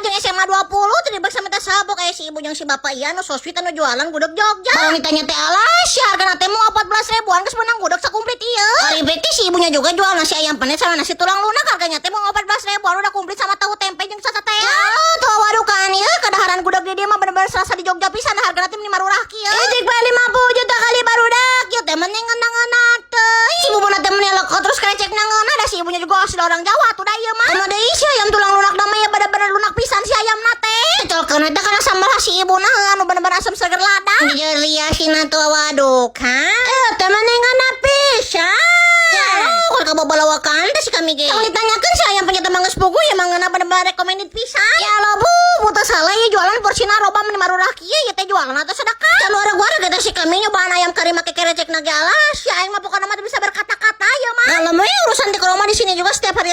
jeung SMA 20 tadi bak sameta sabok kayak si ibu jeung si bapak ieu anu so sweet anu jualan gudeg Jogja. Kalau ditanya teh alas, ya hargana teh mau 14 ribuan geus meunang gudeg sakumplit ieu. Ari beti si ibunya juga jual nasi ayam penyet sama nasi tulang lunak harganya teh mau 14 ribuan udah komplit sama tahu tempe jeung sasatean. Tuh waduh kan ieu kadaharan gudeg di dieu mah bener-bener serasa di Jogja pisan hargana teh marurah kieu. Ejek bae 50 juta kali barudak, ieu teh mending ngeunang-ngeunang teh. Si bubuna teh meni lekot terus karecek nangeuna da si ibunya juga asli orang Jawa tuh da ieu mah. Emang deui si ayam tulang lunak da mah ya bener-bener lunak pisan si ayamna teh. Colkeun eta kana sambal si ibuna anu bener-bener asam seger ladang. Dijeliasina tuh waduh kan. Teh mending ngana pisan. Ya, kalau kababalawakan teh si kami ge. Kalau ditanyakeun si ayam penyet mah geus puguh ya mah ngeuna bener-bener recommended pisan. Ya lo bu, buta salah ya jualan porsina roba meni marurah kieu ya teh jualan atau sedekah. Can wareg-wareg eta si kami nyobaan ayam kari make kerecek na gelas. Si aing mah pokona mah bisa berkata-kata ya mah. Kalau mah urusan di rumah di sini juga setiap hari